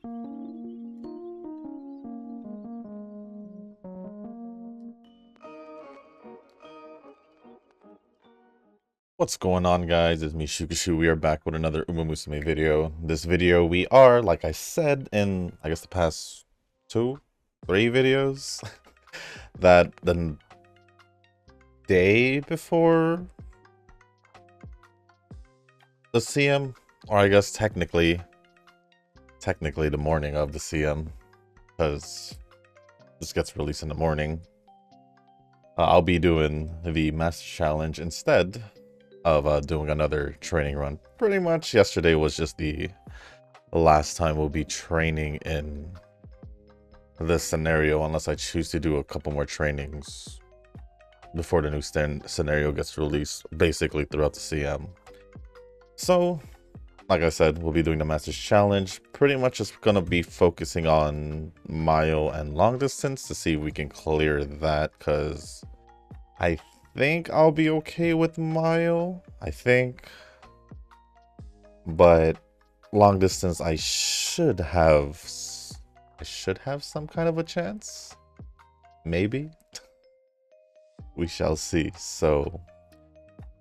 What's going on, guys? It's me, Shukashu. We are back with another Musume video. This video, we are, like I said in, I guess, the past 2-3 videos, that the day before the CM, or I guess technically the morning of the CM, because this gets released in the morning, I'll be doing the Master Challenge instead of doing another training run. Pretty much yesterday was just the last time we'll be training in this scenario, unless I choose to do a couple more trainings before the new scenario gets released, basically throughout the CM. So, like I said, we'll be doing the Masters Challenge. Pretty much just gonna be focusing on mile and long distance to see if we can clear that, because I think I'll be okay with mile, I think, but long distance I should have some kind of a chance, maybe. We shall see. So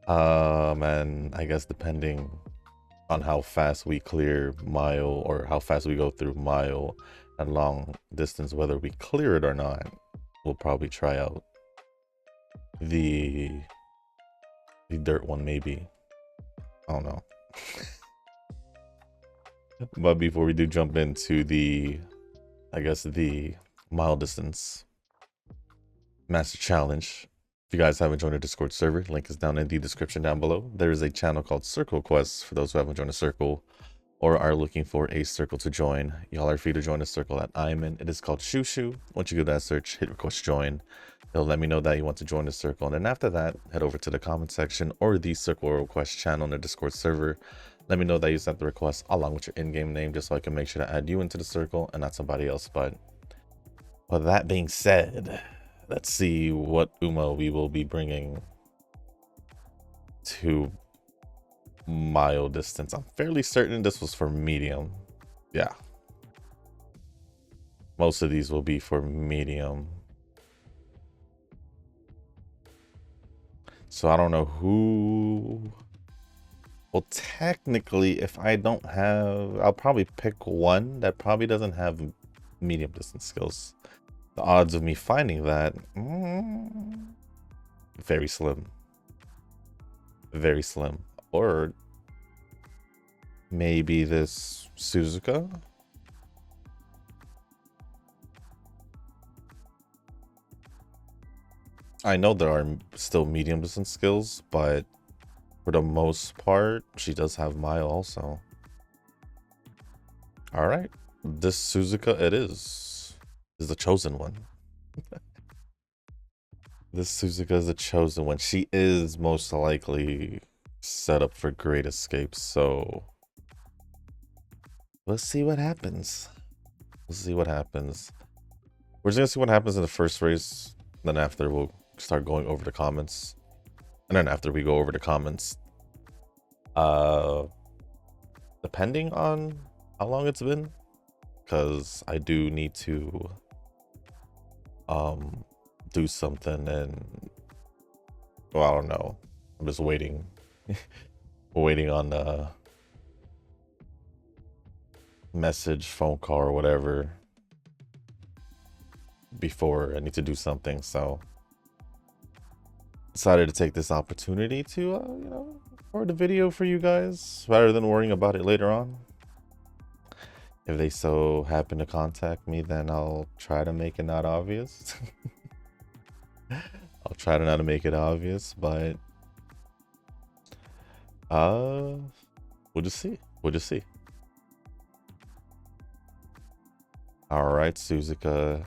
and I guess depending on how fast we clear mile, or how fast we go through mile and long distance, whether we clear it or not, we'll probably try out the dirt one, maybe. I don't know. But before we do jump into the, I guess, the mile distance Master Challenge, if you guys haven't joined our Discord server, link is down in the description down below. There is a channel called Circle Quests for those who haven't joined a circle or are looking for a circle to join. Y'all are free to join the circle that I'm in. It is called Shushu. Once you do that search, hit request join. It'll let me know that you want to join the circle, and then after that, head over to the comment section or the circle request channel in the Discord server. Let me know that you sent the request along with your in-game name, just so I can make sure to add you into the circle and not somebody else. But with that being said, let's see what Uma we will be bringing to mile distance. I'm fairly certain this was for medium. Yeah. Most of these will be for medium. So I don't know who... Well, technically, if I don't have... I'll probably pick one that probably doesn't have medium distance skills. The odds of me finding that... very slim. Very slim. Or... maybe this Suzuka? I know there are still medium distance skills, but for the most part, she does have mile also. Alright, this Suzuka it is the chosen one. This Suzuka is the chosen one. She is most likely set up for great escapes, so let's see what happens. Let's see what happens. We're just gonna see what happens in the first race, then after we'll start going over the comments, and then after we go over the comments, depending on how long it's been, because I do need to do something, and well, I don't know, I'm just waiting waiting on the message, phone call, or whatever before I need to do something. So decided to take this opportunity to you know, record the video for you guys rather than worrying about it later on. If they so happen to contact me, then I'll try to make it not obvious. I'll try to not make it obvious, but we'll just see. We'll just see. All right, Suzuka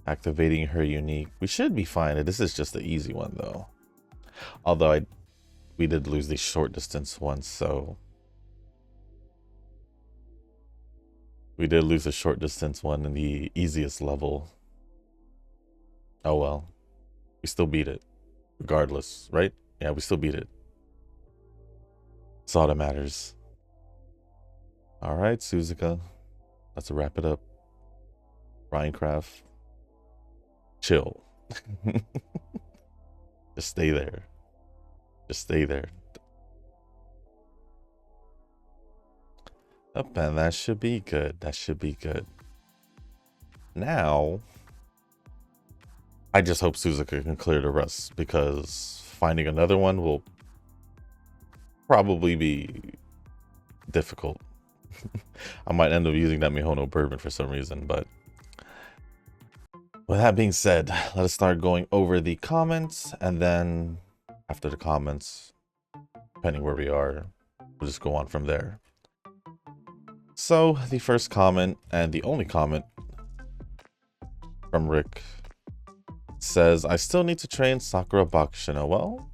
activating her unique. We should be fine. This is just the easy one though. Although we did lose the short distance once, so we did lose a short distance one in the easiest level. Oh well. We still beat it. Regardless, right? Yeah, we still beat it. That's all that matters. Alright, Suzuka. let's wrap it up. Minecraft, chill. Just stay there. Just stay there. Up, and that should be good. That should be good. Now, I just hope Suzuka can clear the rust, because finding another one will probably be difficult. I might end up using that Mihono bourbon for some reason, but with that being said, let us start going over the comments, and then after the comments, depending where we are, we'll just go on from there. So the first comment, and the only comment from Rick, says, I still need to train Sakura Bakushino. Well,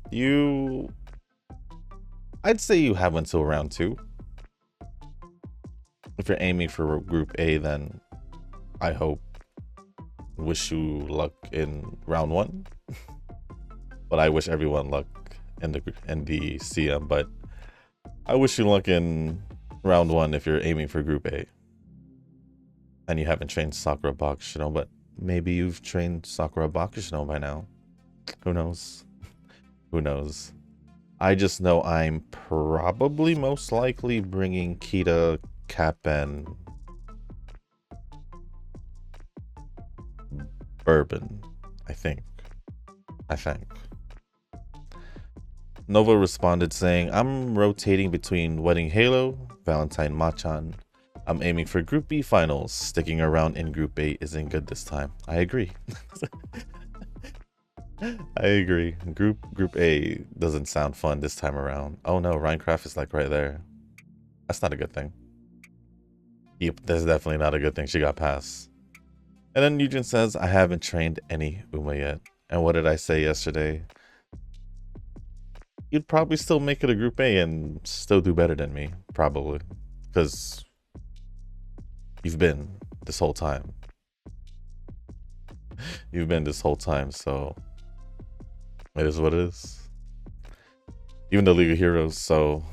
I'd say you have until round 2. If you're aiming for group A, then I hope, wish you luck in round 1. But I wish everyone luck in the CM, but I wish you luck in round 1 if you're aiming for group A. And you haven't trained Sakura Bakushino, but maybe you've trained Sakura Bakushino by now. Who knows? Who knows? I just know I'm probably most likely bringing Kita, Cap, and Bourbon. I think. Nova responded saying, I'm rotating between Wedding Halo, Valentine Machan. I'm aiming for Group B finals. Sticking around in Group A isn't good this time. I agree. I agree. Group A doesn't sound fun this time around. Oh no, Minecraft is like right there. That's not a good thing. Yep, that's definitely not a good thing. She got passed. And then Eugene says, I haven't trained any Uma yet. And what did I say yesterday? You'd probably still make it a Group A and still do better than me. Probably. Because you've been this whole time. You've been this whole time, so it is what it is. Even the League of Heroes, so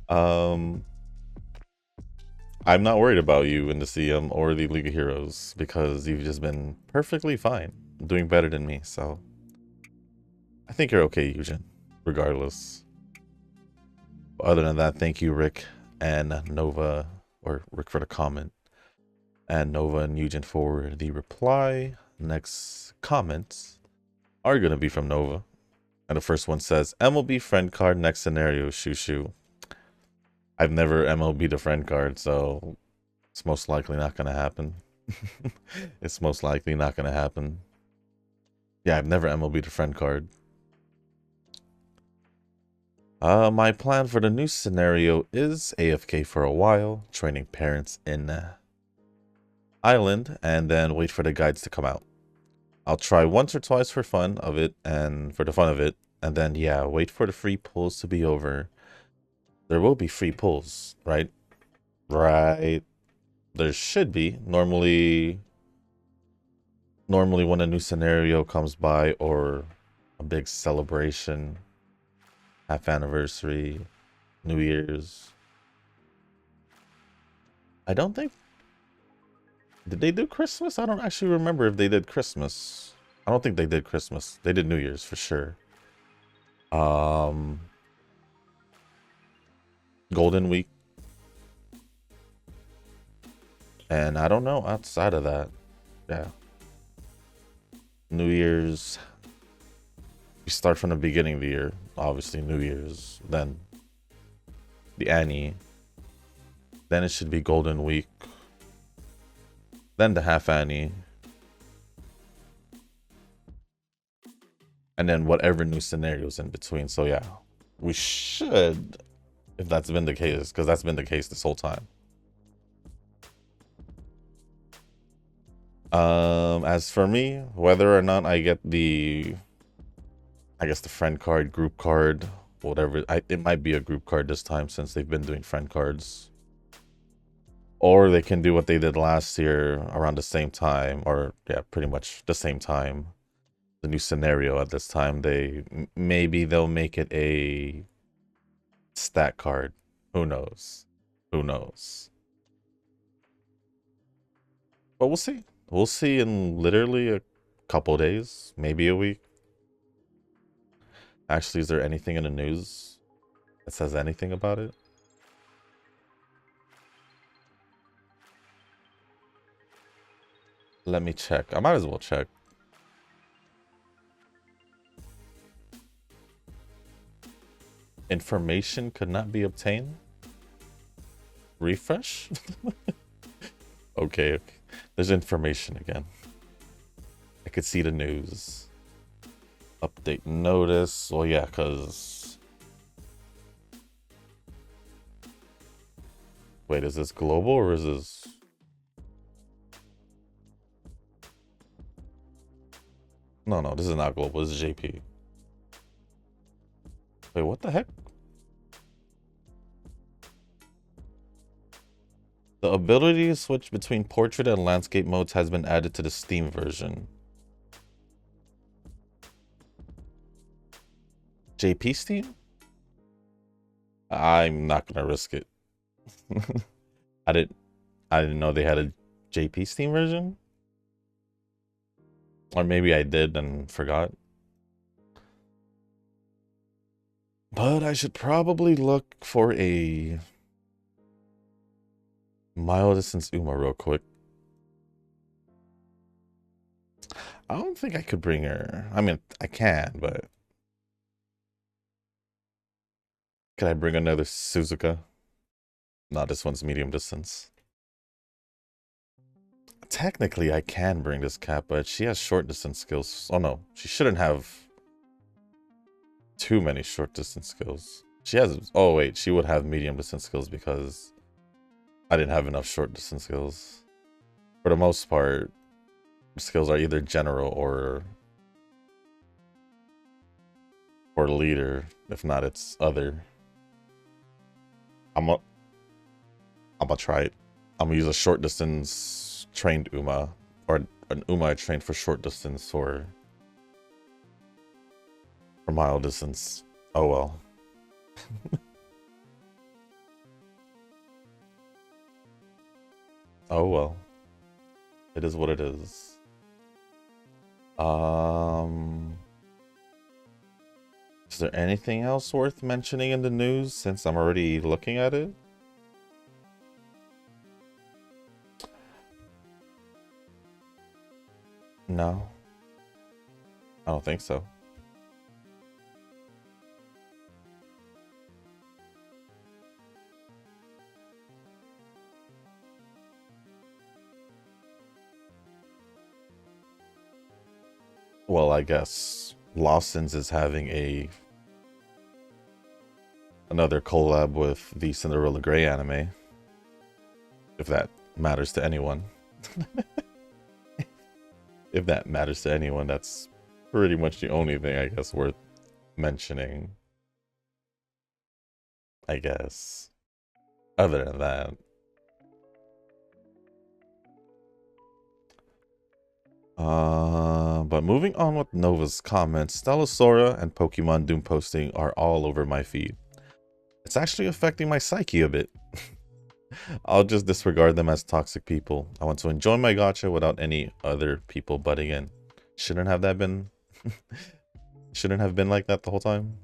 I'm not worried about you in the CM or the League of Heroes, because you've just been perfectly fine, doing better than me, so I think you're okay, Eugen, regardless. But other than that, thank you, Rick and Nova, or Rick for the comment, and Nova and Eugen for the reply. Next comments are going to be from Nova. And the first one says, MLB friend card, next scenario, shoo shoo. I've never MLB'd a friend card, so it's most likely not going to happen. It's most likely not going to happen. Yeah, I've never MLB'd a friend card. My plan for the new scenario is AFK for a while, training parents in Island, and then wait for the guides to come out. I'll try once or twice for fun of it, and for the fun of it, and then yeah, wait for the free pulls to be over. There will be free pulls, right? Right. There should be. Normally when a new scenario comes by, or a big celebration, half anniversary, New Year's. I don't think... Did they do Christmas? I don't actually remember if they did Christmas. I don't think they did Christmas. They did New Year's for sure. Golden Week. And I don't know outside of that. Yeah. New Year's. We start from the beginning of the year. Obviously New Year's. Then the Annie. Then it should be Golden Week. Then the half Annie. And then whatever new scenarios in between. So yeah. We should, if that's been the case, because that's been the case this whole time. As for me, whether or not I get the, I guess the friend card, group card, whatever, it might be a group card this time since they've been doing friend cards. Or they can do what they did last year around the same time, or yeah, pretty much the same time. The new scenario at this time, maybe they'll make it a stat card. Who knows? Who knows? But we'll see. We'll see in literally a couple days, maybe a week. Actually, is there anything in the news that says anything about it? Let me check. I might as well check. Information could not be obtained? Refresh? Okay. There's information again. I could see the news. Update notice. Well, yeah, because... Wait, is this global or is this... No, this is not global. This is JP. Wait, what the heck? The ability to switch between portrait and landscape modes has been added to the Steam version. JP Steam? I'm not gonna risk it. I didn't know they had a JP Steam version. Or maybe I did and forgot. But I should probably look for a mile distance Uma real quick. I don't think I could bring her. I mean, I can, but... Can I bring another Suzuka? No, this one's medium distance. Technically, I can bring this cat, but she has short distance skills. Oh no, she shouldn't have too many short distance skills. She has... Oh wait, she would have medium distance skills because I didn't have enough short distance skills. For the most part, skills are either general or leader. If not, it's other. I'm gonna try it. I'm gonna use a short distance trained Uma, or an Uma I trained for short distance for mile distance. Oh well. Oh well. It is what it is. Is there anything else worth mentioning in the news since I'm already looking at it? No. I don't think so. Well, I guess Lawson's is having another collab with the Cinderella Grey anime. If that matters to anyone. If that matters to anyone, that's pretty much the only thing I guess worth mentioning. I guess. Other than that. But moving on with Nova's comments, Stellosora and Pokemon Doom posting are all over my feed. It's actually affecting my psyche a bit. I'll just disregard them as toxic people. I want to enjoy my gacha without any other people butting in. Shouldn't have that been... Shouldn't have been like that the whole time?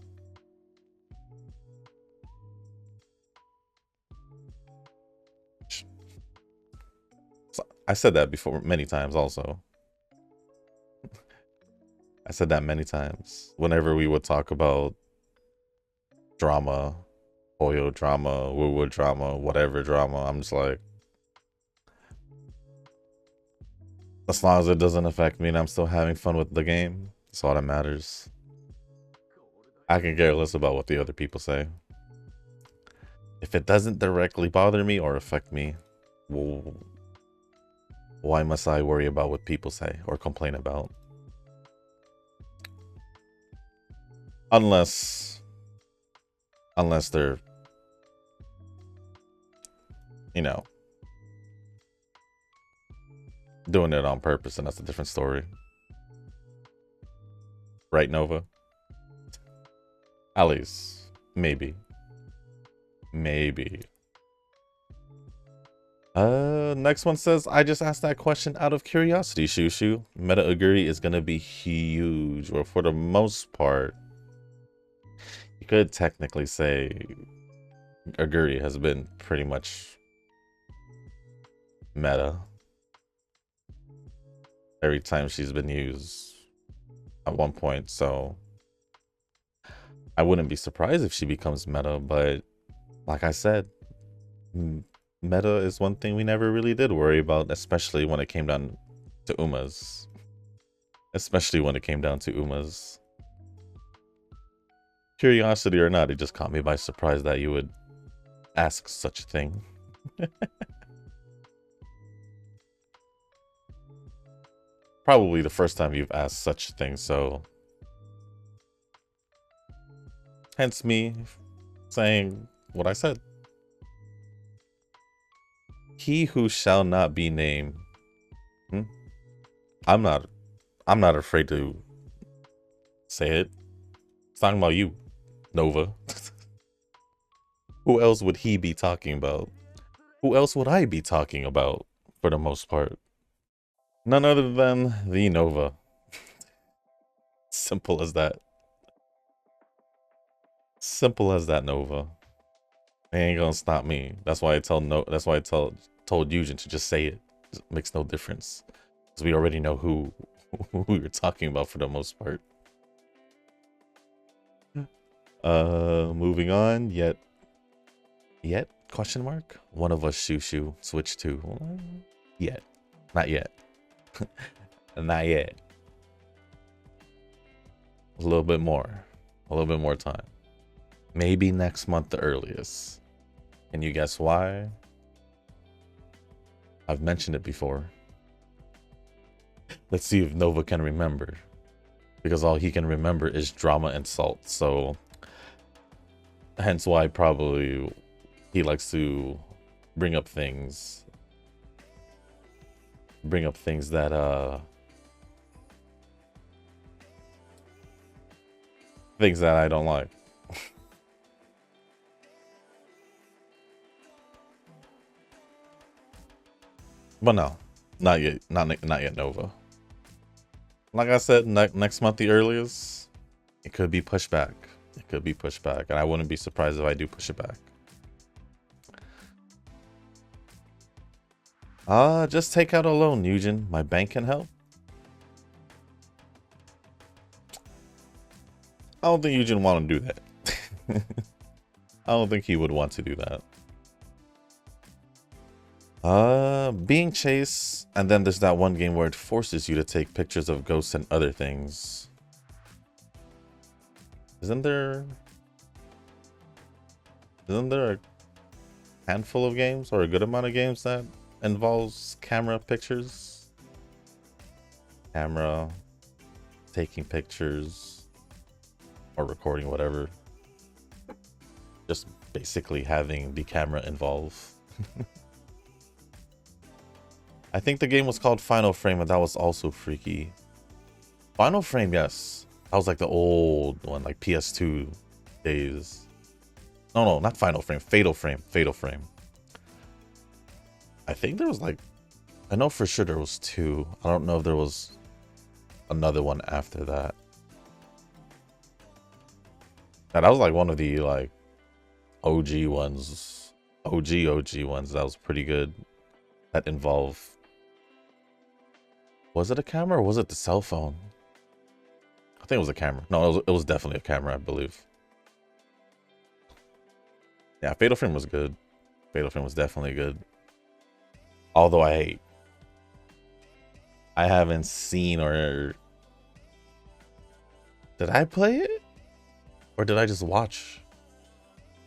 I said that before many times also. I said that many times. Whenever we would talk about drama, Oyo drama, woo-woo drama, whatever drama, I'm just like... As long as it doesn't affect me and I'm still having fun with the game, that's all that matters. I can care less about what the other people say. If it doesn't directly bother me or affect me, well, why must I worry about what people say or complain about? Unless they're, you know, doing it on purpose, and that's a different story. Right, Nova? At least. Maybe. Maybe. Next one says, I just asked that question out of curiosity, Shushu. Meta Aguri is gonna be huge, or for the most part, you could technically say Aguri has been pretty much meta every time she's been used at one point, so I wouldn't be surprised if she becomes meta, but like I said, meta is one thing we never really did worry about, especially when it came down to Umas. Especially when it came down to Umas. Curiosity or not, it just caught me by surprise that you would ask such a thing. Probably the first time you've asked such a thing, so hence me saying what I said. He who shall not be named. I'm not afraid to say it. It's talking about you, Nova. Who else would he be talking about? Who else would I be talking about, for the most part? None other than the Nova. Simple as that. Simple as that, Nova. They ain't gonna stop me. That's why I told Eugen to just say it. It makes no difference. Because we already know who we were talking about for the most part. Moving on. Yet? Question mark? One of us Shushu switch to. Yet. Not yet. Not yet. A little bit more. A little bit more time. Maybe next month the earliest. Can you guess why? I've mentioned it before. Let's see if Nova can remember. Because all he can remember is drama and salt. So, hence why probably he likes to bring up things. Bring up things that, things that I don't like. But no, not yet. Not yet, Nova. Like I said, next month the earliest. It could be pushed back. It could be pushed back, and I wouldn't be surprised if I do push it back. Just take out a loan, Eugen. My bank can help. I don't think Eugen want to do that. I don't think he would want to do that. Being chased, and then there's that one game where it forces you to take pictures of ghosts and other things. Isn't there a handful of games or a good amount of games that involves camera pictures? Camera, taking pictures, or recording, whatever. Just basically having the camera involve. I think the game was called Final Frame, and that was also freaky. Final Frame, yes. That was like the old one, like PS2 days. No, not Final Frame. Fatal Frame. Fatal Frame. I think there was like... I know for sure there was two. I don't know if there was another one after that. And that was like one of the like OG ones. OG ones. That was pretty good. That involved... Was it a camera or was it the cell phone? I think it was a camera. No, it was definitely a camera, I believe. Yeah, Fatal Frame was good. Fatal Frame was definitely good. Although I haven't seen or... Did I play it? Or did I just watch?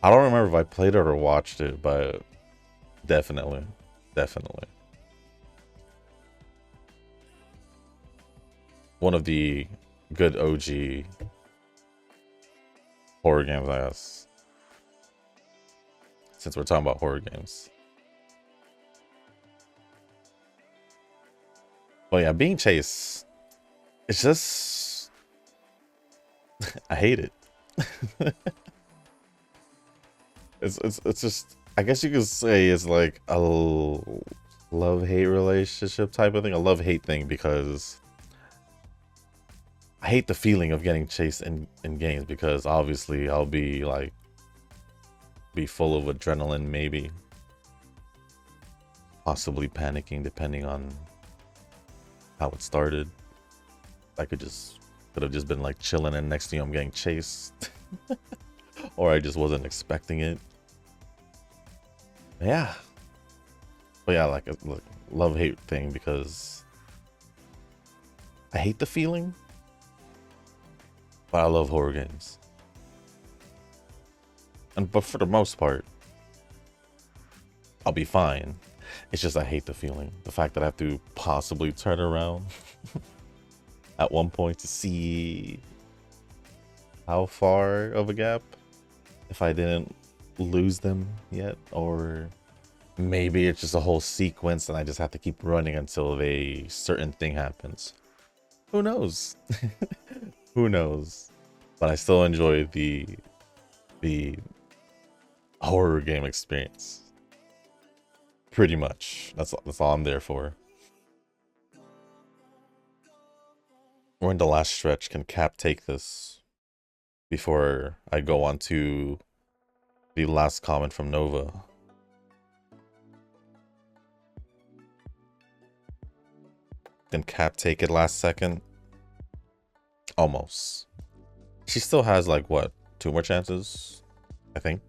I don't remember if I played it or watched it, but definitely. One of the good OG horror games, I guess. Since we're talking about horror games. But yeah, being chased, it's just... I hate it. It's just... I guess you could say it's like a love-hate relationship type of thing, a love-hate thing, because I hate the feeling of getting chased in games, because obviously I'll be like be full of adrenaline, maybe possibly panicking depending on how it started. I could have just been like chilling, and next thing I'm getting chased, or I just wasn't expecting it. Yeah, but yeah, like a love-hate thing, because I hate the feeling, but I love horror games. But for the most part, I'll be fine. It's just I hate the feeling. The fact that I have to possibly turn around at one point to see how far of a gap, if I didn't lose them yet, or maybe it's just a whole sequence and I just have to keep running until a certain thing happens. Who knows? Who knows? But I still enjoy the horror game experience. Pretty much. That's all I'm there for. We're in the last stretch. Can Cap take this before I go on to the last comment from Nova? Can Cap take it last second? Almost. She still has like what, 2 more chances, I think.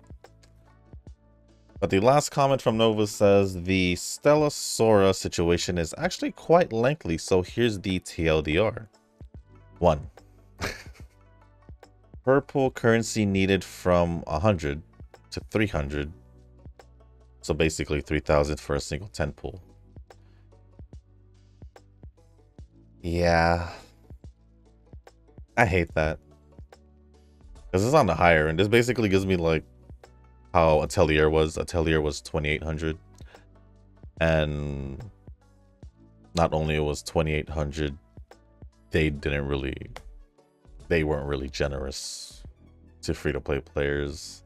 But the last comment from Nova says the Stella Sora situation is actually quite lengthy, so here's the TLDR. 1. Purple currency needed from 100 to 300. So basically 3,000 for a single 10 pool. Yeah. I hate that. Because it's on the higher end. This basically gives me like how Atelier was. Atelier was 2,800. And not only it was 2,800, they weren't really generous to free-to-play players.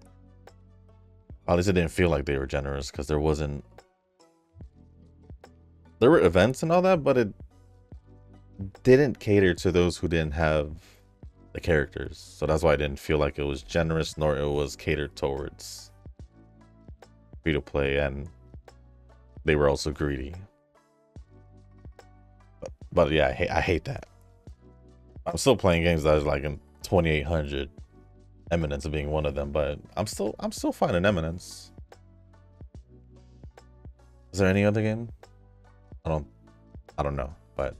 At least it didn't feel like they were generous, because there were events and all that, but it didn't cater to those who didn't have the characters. So that's why I didn't feel like it was generous, nor it was catered towards free-to-play, and they were also greedy. But yeah, I hate that. I'm still playing games that is like in 2,800. Eminence being one of them, but I'm still finding Eminence. Is there any other game? I don't know. But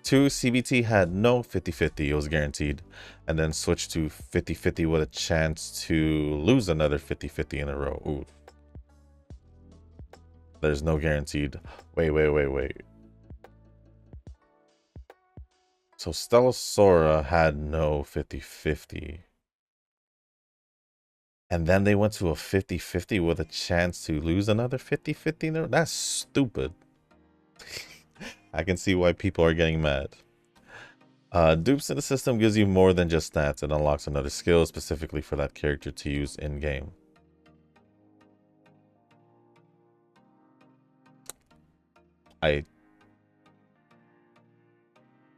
2, CBT had no 50-50, it was guaranteed, and then switched to 50-50 with a chance to lose another 50-50 in a row. Ooh. There's no guaranteed. Wait. So Stella Sora had no 50-50. And then they went to a 50-50 with a chance to lose another 50-50. That's stupid. I can see why people are getting mad. Dupes in the system gives you more than just stats. It unlocks another skill specifically for that character to use in-game. I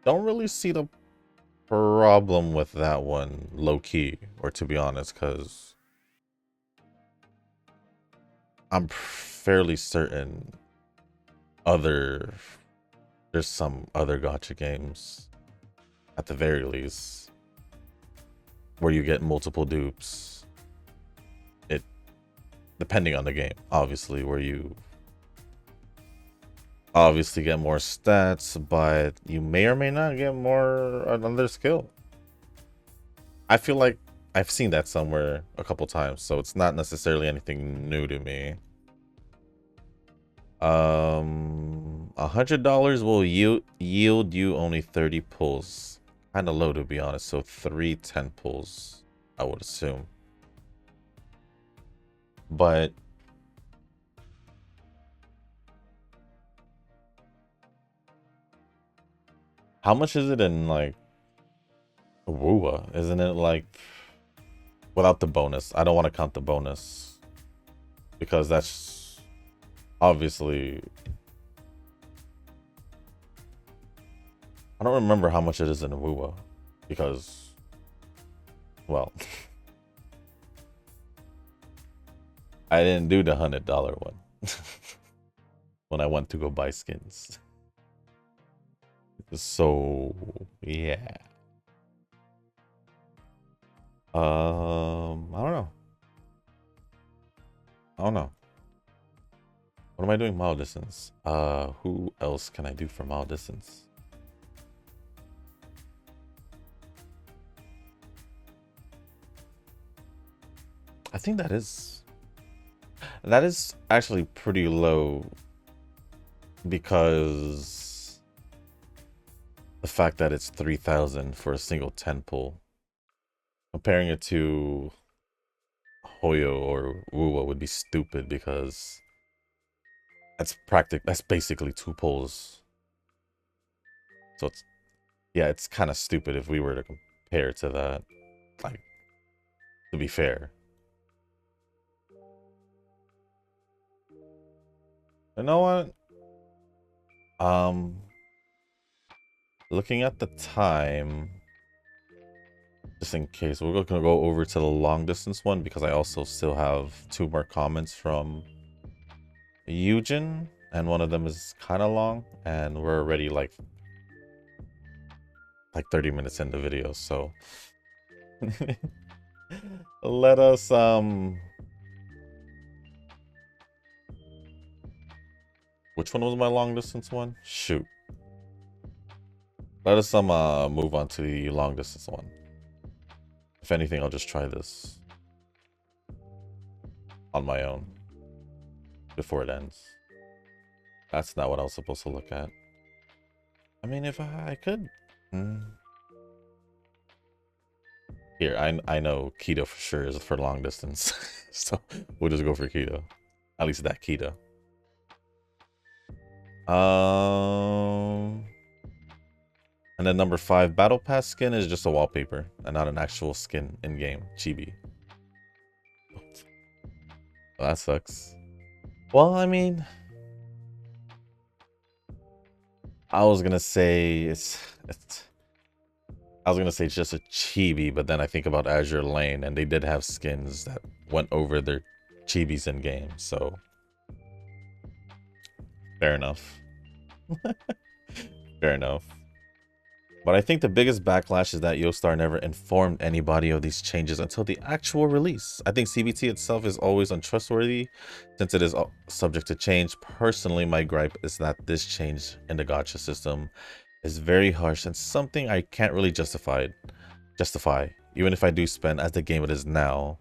don't really see the problem with that one, low-key, or to be honest, because I'm fairly certain there's some other gacha games, at the very least, where you get multiple dupes. It, depending on the game, obviously, where you obviously get more stats, but you may or may not get more another skill. I feel like I've seen that somewhere a couple times, so it's not necessarily anything new to me. $100 will yield you only 30 pulls. Kind of low, to be honest. So 3 10 pulls, I would assume. But how much is it in like Wuwa? Isn't it like without the bonus? I don't want to count the bonus. because that's obviously... I don't remember how much it is in Wuwa, because, well, I didn't do the $100 one when I went to go buy skins. So, yeah. I don't know. What am I doing mile distance? Who else can I do for mile distance? I think that is actually pretty low, because the fact that it's 3,000 for a single 10 pull. Comparing it to Hoyo or Wuwa would be stupid, because that's basically 2 pulls. So it's kind of stupid if we were to compare to that, like, to be fair. You know what? Looking at the time, just in case, we're gonna go over to the long distance one, because I also still have 2 more comments from Eugen, and one of them is kind of long, and we're already like 30 minutes in the video, so let us which one was my long distance one? Shoot. Let us move on to the long distance one. If anything, I'll just try this on my own before it ends. That's not what I was supposed to look at. I mean, if I could. Here, I know keto for sure is for long distance. So we'll just go for keto. At least that keto. And then number 5, Battle Pass skin is just a wallpaper and not an actual skin in game. Chibi. Well, that sucks. Well, I mean, I was gonna say it's just a chibi, but then I think about Azure Lane, and they did have skins that went over their chibis in game, so fair enough. Fair enough. But I think the biggest backlash is that Yostar never informed anybody of these changes until the actual release. I think CBT itself is always untrustworthy since it is subject to change. Personally, my gripe is that this change in the gacha system is very harsh and something I can't really justify. Even if I do spend as the game it is now,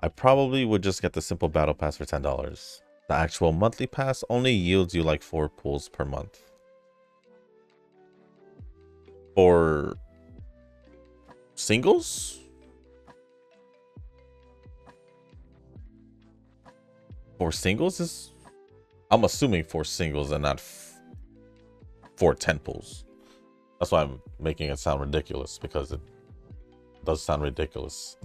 I probably would just get the simple battle pass for $10. The actual monthly pass only yields you like 4 pulls per month. For singles? For singles is... I'm assuming for singles and not for 10 pulls. That's why I'm making it sound ridiculous, because it does sound ridiculous.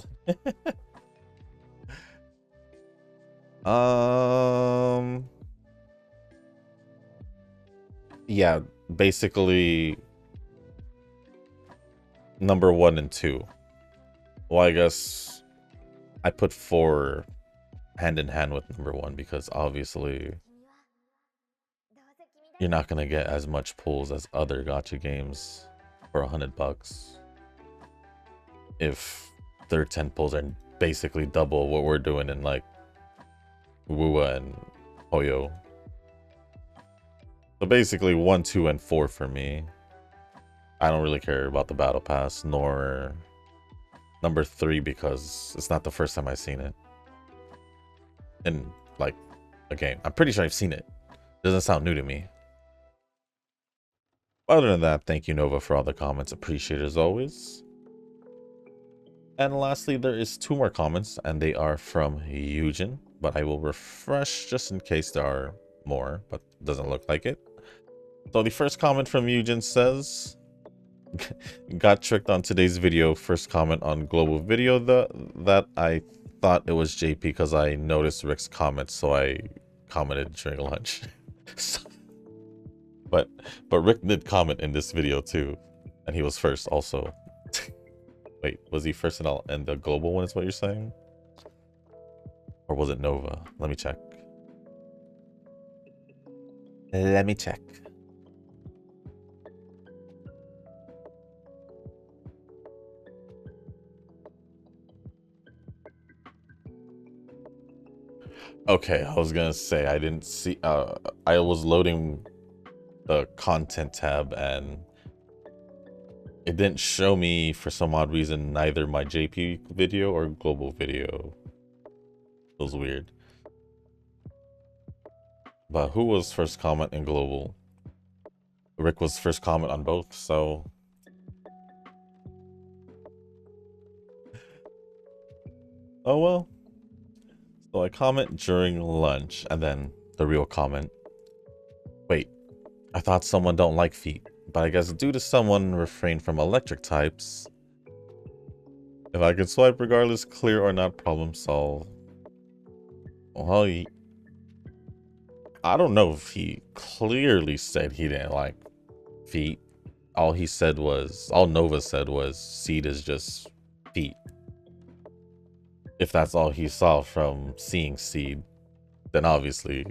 Yeah, basically number 1 and 2. Well, I guess I put 4 hand in hand with number 1, because obviously you're not gonna get as much pulls as other gacha games for $100 if their 10 pulls are basically double what we're doing in like Wuwa and Hoyo. So basically 1, 2, and 4 for me. I don't really care about the battle pass, nor number 3, because it's not the first time I've seen it in like a game. I'm pretty sure I've seen it. Doesn't sound new to me. Other than that, thank you, Nova, for all the comments. Appreciate it as always. And lastly, there is 2 more comments, and they are from Eugen, but I will refresh just in case there are more, but doesn't look like it. So the first comment from Eugen says, got tricked on today's video. First comment on global video that I thought it was JP because I noticed Rick's comments, so I commented during lunch. So, but Rick did comment in this video too, and he was first also. Wait, was he first in the global one? Is what you're saying, or was it Nova? Let me check. Let me check. Okay, I was gonna say I didn't see. I was loading the content tab and it didn't show me for some odd reason neither my JP video or global video. It was weird. But who was first comment in global? Rick was first comment on both, so oh well. So I comment during lunch and then the real comment. Wait, I thought someone don't like feet, but I guess due to someone refrain from electric types, if I could swipe regardless, clear or not, problem solved. Well, I don't know if he clearly said he didn't like feet. All Nova said was seed is just feet. If that's all he saw from seeing seed, then obviously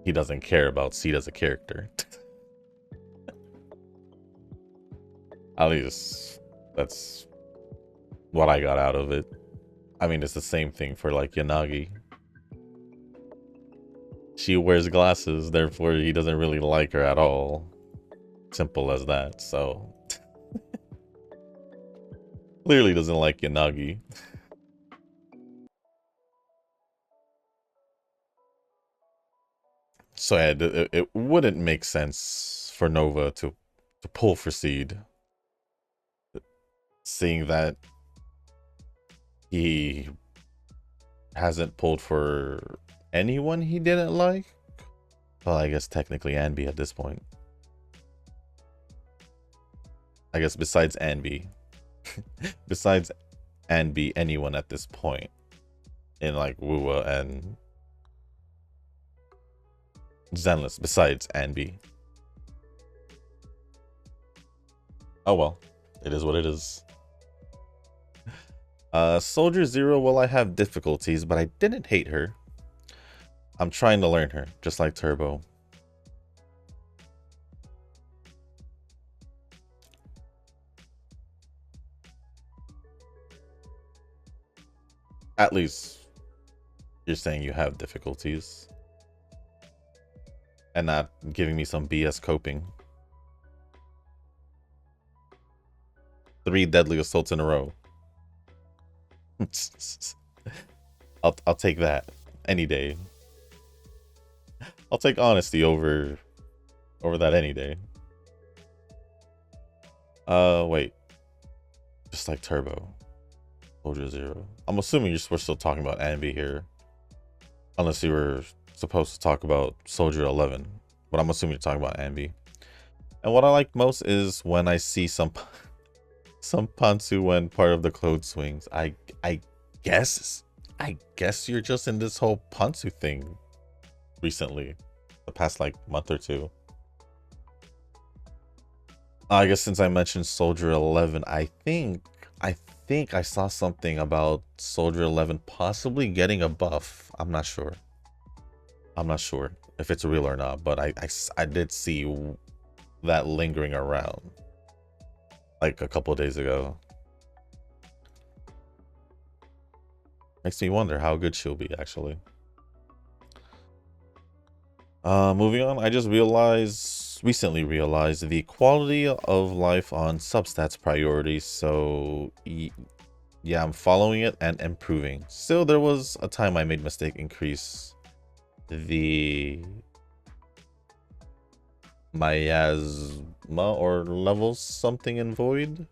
he doesn't care about seed as a character. At least that's what I got out of it. I mean, it's the same thing for like Yanagi. She wears glasses, therefore he doesn't really like her at all. Simple as that, so clearly doesn't like Yanagi. So yeah, it wouldn't make sense for Nova to pull for seed, seeing that he hasn't pulled for anyone he didn't like. Well, I guess technically Anby at this point. I guess besides Anby. Besides Anby, anyone at this point in like Wua and Zenless, besides Anby. Oh well, it is what it is. Soldier Zero, well, I have difficulties, but I didn't hate her. I'm trying to learn her, just like Turbo. At least you're saying you have difficulties. And not giving me some BS coping. 3 deadly assaults in a row. I'll take that any day. I'll take honesty over that any day. Wait. Just like Turbo. Soldier Zero. I'm assuming we're still talking about Anby here. Unless you were supposed to talk about Soldier 11. But I'm assuming you're talking about Anby. And what I like most is when I see some Pantsu when part of the clothes swings. I guess you're just in this whole Pantsu thing recently. The past like month or two. I guess since I mentioned Soldier 11, I think I saw something about Soldier 11 possibly getting a buff. I'm not sure if it's real or not, but I did see that lingering around like a couple days ago. Makes me wonder how good she'll be, actually. Moving on, I just recently realized the quality of life on substats priorities, so yeah, I'm following it and improving. Still, there was a time I made mistake increase the miasma or levels something in void.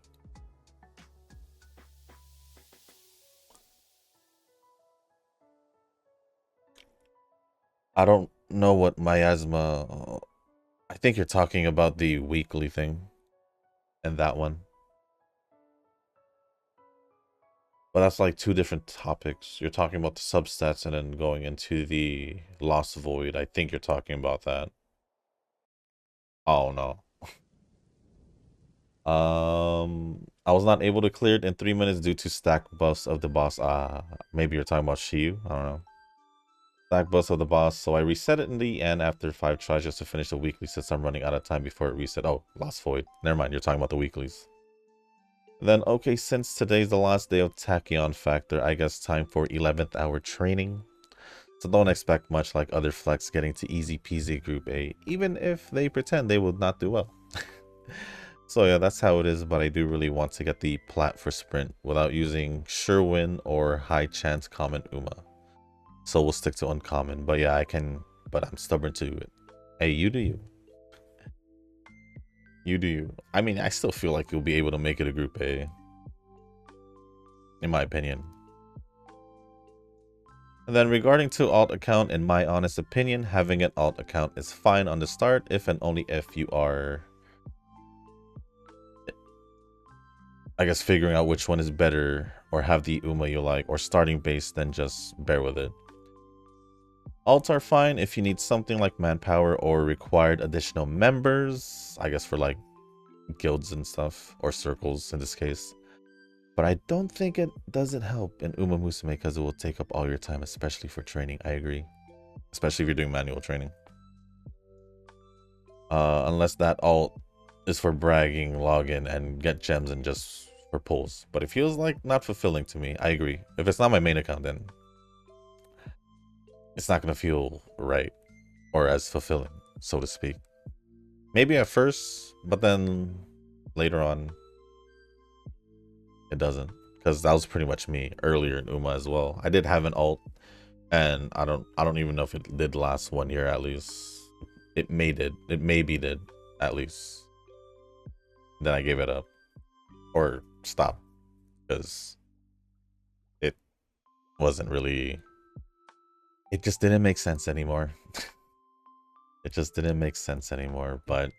I don't know what miasma. I think you're talking about the weekly thing and that one. But that's like two different topics. You're talking about the substats and then going into the lost void. I think you're talking about that. Oh no. I was not able to clear it in 3 minutes due to stack buffs of the boss. Maybe you're talking about Shiyu. I don't know. Stack buffs of the boss. So I reset it in the end after 5 tries just to finish the weekly since I'm running out of time before it reset. Oh, lost void. Never mind. You're talking about the weeklies. Then, okay, since today's the last day of Tachyon Factor, I guess time for 11th hour training. So don't expect much like other flex getting to easy peasy group A, even if they pretend they will not do well. So yeah, that's how it is, but I do really want to get the plat for sprint without using sure win or high chance common Uma. So we'll stick to uncommon, but yeah, I can, but I'm stubborn to it. Hey, you do you. You do you. I mean, I still feel like you'll be able to make it a group A. In my opinion. And then regarding to alt account, in my honest opinion, having an alt account is fine on the start if and only if you are, I guess, figuring out which one is better or have the Uma you like or starting base, then just bear with it. Alts are fine if you need something like manpower or required additional members, I guess for like guilds and stuff, or circles in this case. But I don't think it doesn't help in Uma Musume because it will take up all your time, especially for training. I agree. Especially if you're doing manual training. Unless that alt is for bragging, login, and get gems and just for pulls. But it feels like not fulfilling to me. I agree. If it's not my main account, then it's not going to feel right or as fulfilling, so to speak. Maybe at first, but then later on, it doesn't. Because that was pretty much me earlier in Uma as well. I did have an alt, and I don't even know if it did last 1 year at least. It maybe did at least. Then I gave it up or stopped because it wasn't really. It just didn't make sense anymore. It just didn't make sense anymore. But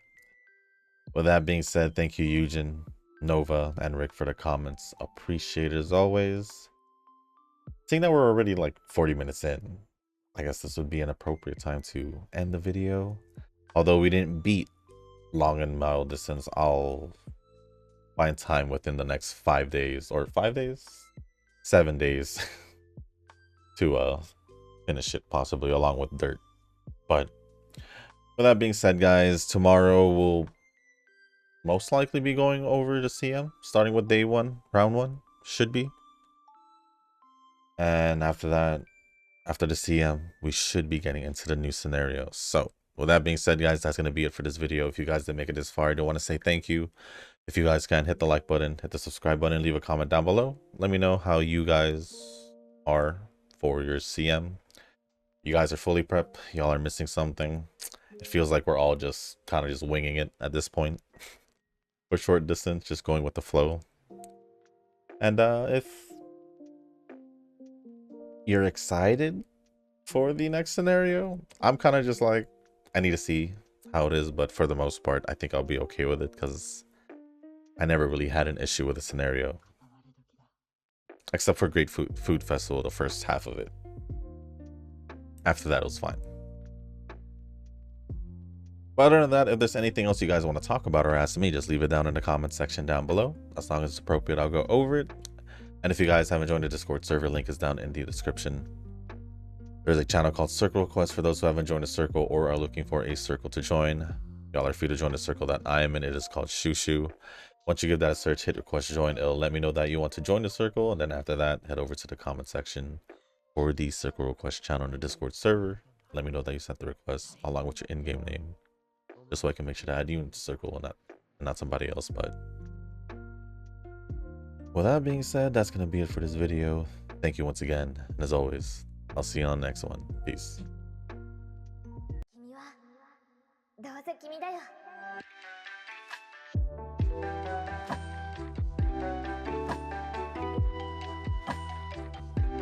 with that being said, thank you, Eugen, Nova, and Rick for the comments. Appreciate it as always. Seeing that we're already like 40 minutes in, I guess this would be an appropriate time to end the video. Although we didn't beat long and mile distance, I'll find time within the next 5 days or 5 days, 7 days to finish it, possibly along with dirt. But with that being said, guys, tomorrow we'll most likely be going over to CM, starting with day 1, round 1, should be. And after that, after the CM, we should be getting into the new scenario. So with that being said, guys, that's going to be it for this video. If you guys did make it this far, I do want to say thank you. If you guys can, hit the like button, hit the subscribe button, leave a comment down below. Let me know how you guys are for your CM. You guys are fully prepped. Y'all are missing something. It feels like we're all just kind of just winging it at this point. For short distance, just going with the flow. And if you're excited for the next scenario, I'm kind of just like, I need to see how it is. But for the most part, I think I'll be okay with it because I never really had an issue with the scenario. Except for Great Food Festival, the first half of it. After that, it was fine. But other than that, if there's anything else you guys want to talk about or ask me, just leave it down in the comment section down below. As long as it's appropriate, I'll go over it. And if you guys haven't joined the Discord server, link is down in the description. There's a channel called Circle Request for those who haven't joined a circle or are looking for a circle to join. Y'all are free to join the circle that I am in. It is called Shushu. Once you give that a search, hit request join. It'll let me know that you want to join the circle. And then after that, head over to the comment section for the Circle Request channel in the Discord server. Let me know that you sent the request along with your in-game name, just so I can make sure to add you into the circle and not somebody else. But with that being said, that's going to be it for this video. Thank you once again. And as always, I'll see you on the next one. Peace.